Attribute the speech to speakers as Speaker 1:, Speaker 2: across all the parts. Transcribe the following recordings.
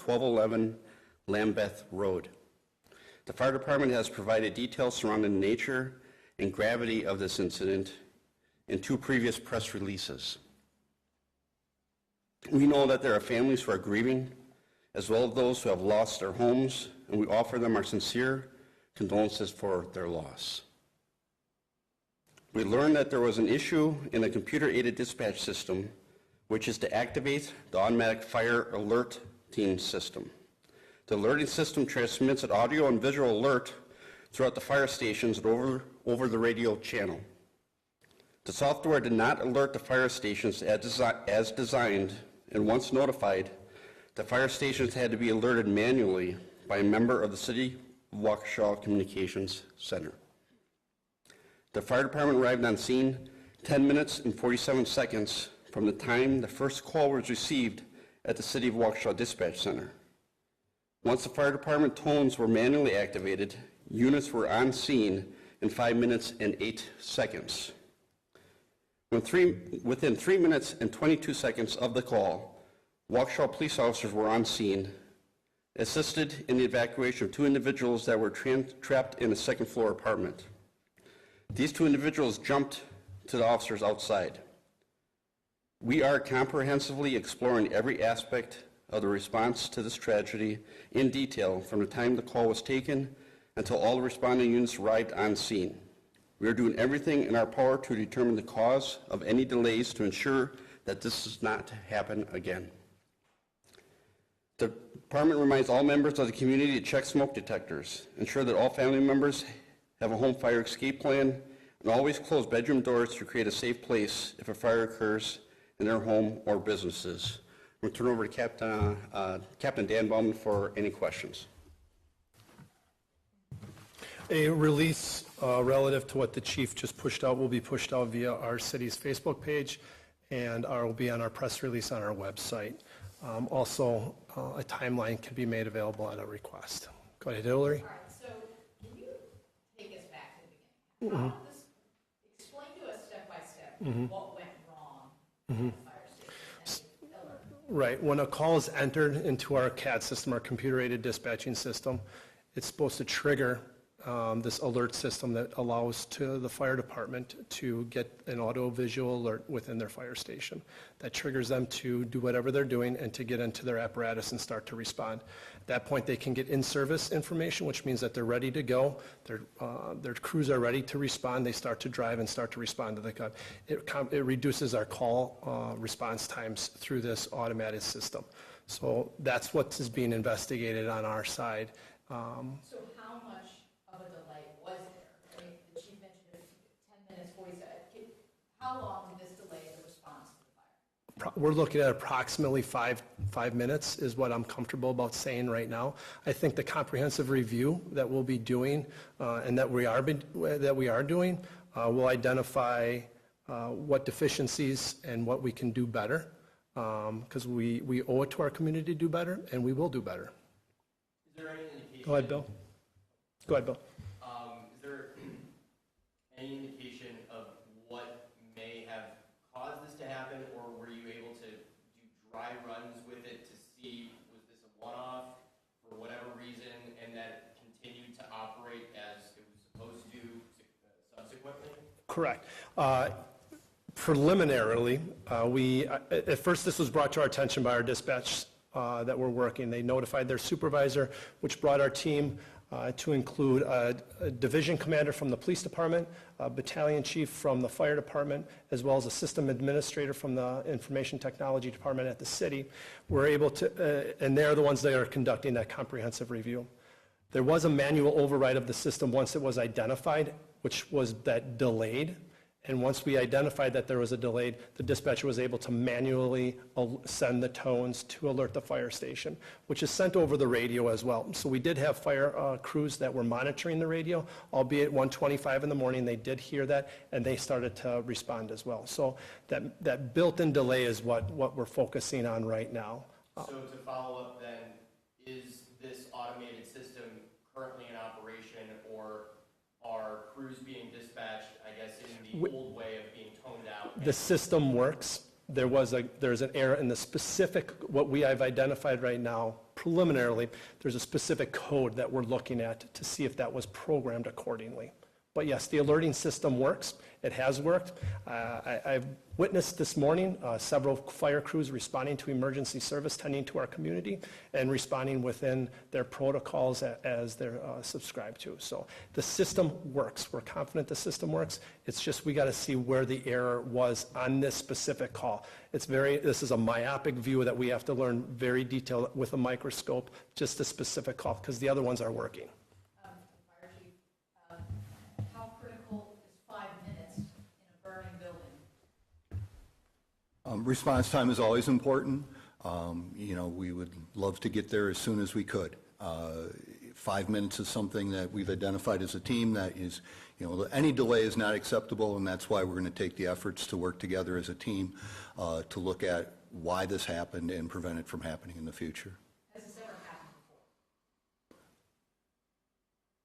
Speaker 1: 1211 Lambeth Road. The fire department has provided details surrounding the nature and gravity of this incident in 2 previous press releases. We know that there are families who are grieving, as well as those who have lost their homes, and we offer them our sincere condolences for their loss. We learned that there was an issue in the computer-aided dispatch system, which is to activate the automatic fire alert team system. The alerting system transmits an audio and visual alert throughout the fire stations and over the radio channel. The software did not alert the fire stations as designed, and once notified, the fire stations had to be alerted manually by a member of the City of Waukesha Communications Center. The fire department arrived on scene 10 minutes and 47 seconds from the time the first call was received at the City of Waukesha Dispatch Center. Once the fire department tones were manually activated, units were on scene in 5 minutes and 8 seconds. Within 3 minutes and 22 seconds of the call, Waukesha police officers were on scene, assisted in the evacuation of 2 individuals that were trapped in a second-floor apartment. These 2 individuals jumped to the officers outside. We are comprehensively exploring every aspect of the response to this tragedy in detail from the time the call was taken until all the responding units arrived on scene. We are doing everything in our power to determine the cause of any delays to ensure that this does not happen again. The department reminds all members of the community to check smoke detectors, ensure that all family members have a home fire escape plan, and always close bedroom doors to create a safe place if a fire occurs in their home or businesses. We'll turn over to Captain Dan Bowman for any questions.
Speaker 2: A release relative to what the chief just pushed out will be pushed out via our city's Facebook page and will be on our press release on our website. Also, a timeline can be made available at a request. Go ahead, Hillary.
Speaker 3: All right, so can you take us back to the beginning? Explain to us step by step what went wrong at the fire station and the alert.
Speaker 2: Right. When a call is entered into our CAD system, our computer-aided dispatching system, it's supposed to trigger this alert system that allows to the fire department to get an audio-visual alert within their fire station. That triggers them to do whatever they're doing and to get into their apparatus and start to respond. At that point, they can get in-service information, which means that they're ready to go. Their crews are ready to respond. They start to drive and start to respond to the call. It reduces our call response times through this automated system. So that's what is being investigated on our side.
Speaker 3: So how much of a delay was there? I mean, the chief mentioned 10 minutes, 40 seconds. How long did this delay the response to the fire?
Speaker 2: We're looking at approximately five minutes is what I'm comfortable about saying right now. I think the comprehensive review that we'll be doing and that we are doing will identify what deficiencies and what we can do better because we owe it to our community to do better, and we will do better.
Speaker 4: Is there any indication?
Speaker 2: Go ahead, Bill. Go ahead, Bill.
Speaker 4: Is there any indication of what may have caused this to happen, or were you able to do dry runs with it to see was this a one-off for whatever reason, and that it continued to operate as it was supposed to subsequently?
Speaker 2: Correct. Preliminarily, at first this was brought to our attention by our dispatch that we're working. They notified their supervisor, which brought our team to include a division commander from the police department, a battalion chief from the fire department, as well as a system administrator from the information technology department at the city. We're able to, and they're the ones that are conducting that comprehensive review. There was a manual override of the system once it was identified, which was that delayed. And once we identified that there was a delay, the dispatcher was able to manually send the tones to alert the fire station, which is sent over the radio as well. So we did have fire crews that were monitoring the radio, albeit 1:25 in the morning. They did hear that, and they started to respond as well. So that built-in delay is what we're focusing on right now.
Speaker 4: So to follow up then, is this automated system currently in operation, or are crews being dispatched, I guess, in the old way of being toned out?
Speaker 2: The system works. there's an error in the specific, what we have identified right now, preliminarily, there's a specific code that we're looking at to see if that was programmed accordingly. But yes, the alerting system works. It has worked. I've witnessed this morning several fire crews responding to emergency service, tending to our community, and responding within their protocols as they're subscribed to. So the system works. We're confident the system works. It's just we got to see where the error was on this specific call. This is a myopic view that we have to learn very detailed with a microscope, just a specific call, because the other ones are working.
Speaker 3: Fire chief, how critical is 5 minutes in a burning building?
Speaker 5: Response time is always important. We would love to get there as soon as we could. 5 minutes is something that we've identified as a team that is, any delay is not acceptable, and that's why we're going to take the efforts to work together as a team to look at why this happened and prevent it from happening in the future.
Speaker 3: Has this ever happened before?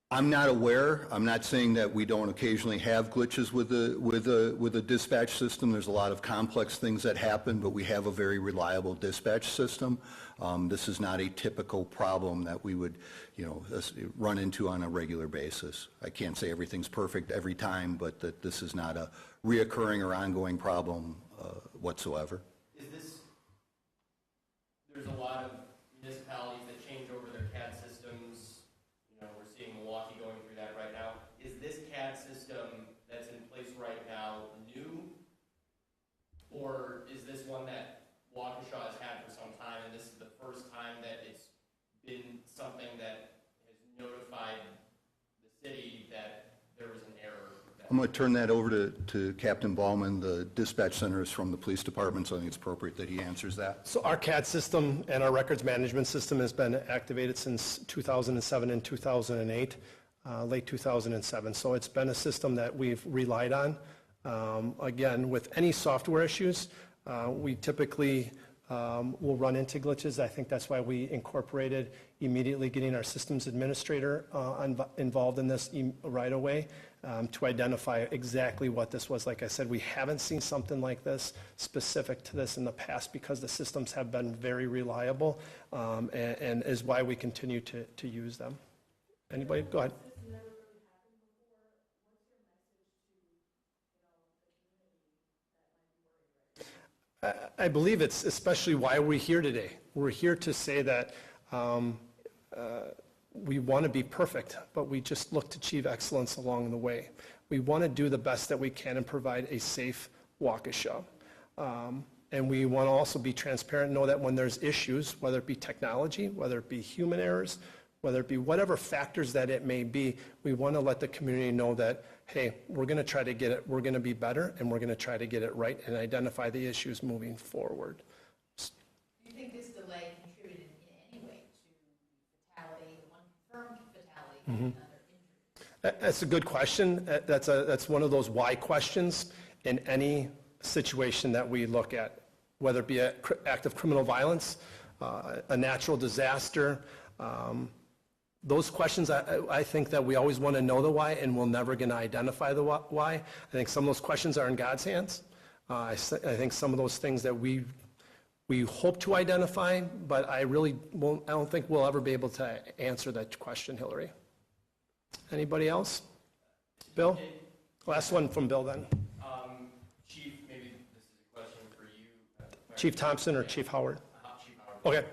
Speaker 5: I'm not aware. I'm not saying that we don't occasionally have glitches with the dispatch system. There's a lot of complex things that happen, but we have a very reliable dispatch system. This is not a typical problem that we would, run into on a regular basis. I can't say everything's perfect every time, but that this is not a reoccurring or ongoing problem whatsoever.
Speaker 4: There's a lot of municipalities that change over their CAD systems. We're seeing Milwaukee going through that right now. Is this CAD system that's in place right now new? Or is this one that Waukesha has had for some time, and this is the first time that it's been something that has notified the city that there was an error?
Speaker 5: I'm going to turn that over to Captain Ballman. The dispatch center is from the police department, so I think it's appropriate that he answers that.
Speaker 2: So our CAD system and our records management system has been activated since 2007 and 2008, late 2007. So it's been a system that we've relied on. Again, with any software issues, we typically will run into glitches. I think that's why we incorporated immediately getting our systems administrator involved in this right away to identify exactly what this was. Like I said, we haven't seen something like this specific to this in the past because the systems have been very reliable and is why we continue to use them. Anybody? Go ahead. I believe it's especially why we're here today. We're here to say that we want to be perfect, but we just look to achieve excellence along the way. We want to do the best that we can and provide a safe Waukesha. And we want to also be transparent and know that when there's issues, whether it be technology, whether it be human errors, whether it be whatever factors that it may be, we want to let the community know that, hey, we're going to try to get it, we're going to be better, and we're going to try to get it right and identify the issues moving forward.
Speaker 3: Do you think this delay contributed in any way to fatality, one confirmed fatality, and another injury?
Speaker 2: That's a good question. That's one of those why questions in any situation that we look at, whether it be an act of criminal violence, a natural disaster. Those questions, I think that we always want to know the why, and we're never going to identify the why. I think some of those questions are in God's hands. I think some of those things that we hope to identify, but I don't think we'll ever be able to answer that question, Hillary. Anybody else? Bill? Last one from Bill then.
Speaker 4: Chief, maybe this is a question for you.
Speaker 2: Chief Thompson or Chief Howard?
Speaker 4: Chief Howard.
Speaker 2: Okay.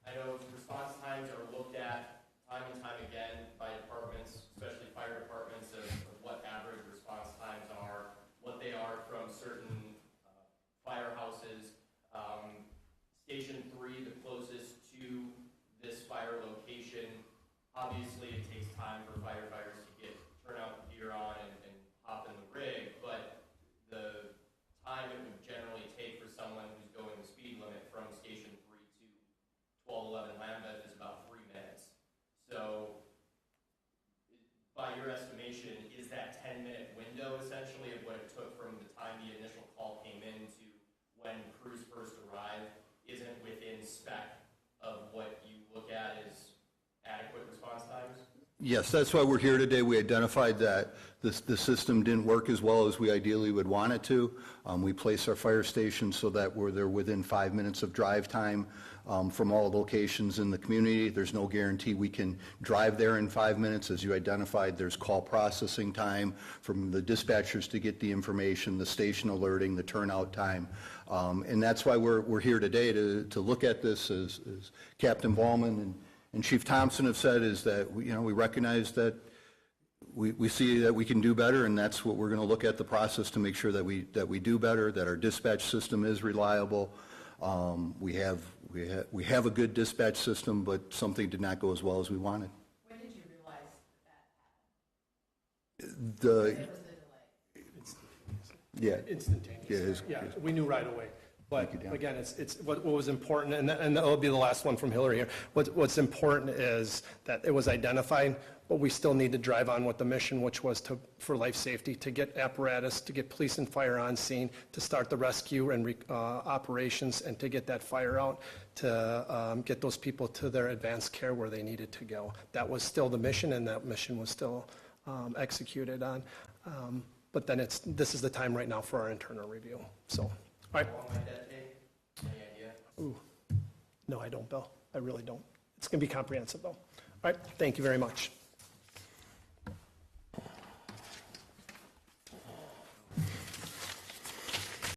Speaker 4: I know response times are looked at time and time again by departments, especially fire departments, of what average response times are, what they are from certain firehouses. Station 3, the closest to this fire location, obviously it takes time for firefighters to turn out the gear on and hop in the rig, but the time it would generally take for someone who's going the speed limit from Station 3 to 1211 Lambeth is about 3 minutes. So by your estimation, is that 10-minute window essentially of what it took from the time the initial call came in to when crews first arrived isn't within spec of what you look at as adequate response times?
Speaker 5: Yes, that's why we're here today. We identified that the system didn't work as well as we ideally would want it to. We place our fire stations so that they're within 5 minutes of drive time from all locations in the community. There's no guarantee we can drive there in 5 minutes. As you identified, there's call processing time from the dispatchers to get the information, the station alerting, the turnout time. And that's why we're here today to look at this, as Captain Ballman and Chief Thompson have said, is that we recognize that we see that we can do better, and that's what we're going to look at the process to make sure that we do better, that our dispatch system is reliable. We have a good dispatch system, but something did not go as well as we wanted.
Speaker 3: When did you realize that happened? What was the delay?
Speaker 5: Yeah.
Speaker 2: Instantaneous.
Speaker 5: Yeah,
Speaker 2: Yeah, we knew right away. But again, it's what was important, and that'll be the last one from Hillary here. What's important is that it was identified, but we still need to drive on with the mission, which was for life safety, to get apparatus, to get police and fire on scene, to start the rescue and operations, and to get that fire out, to get those people to their advanced care where they needed to go. That was still the mission, and that mission was still executed on. But then this is the time right now for our internal review. So, all right.
Speaker 4: How long might that take? Any idea?
Speaker 2: Ooh, no, I don't, Bill. I really don't. It's going to be comprehensive, though. All right, thank you very much.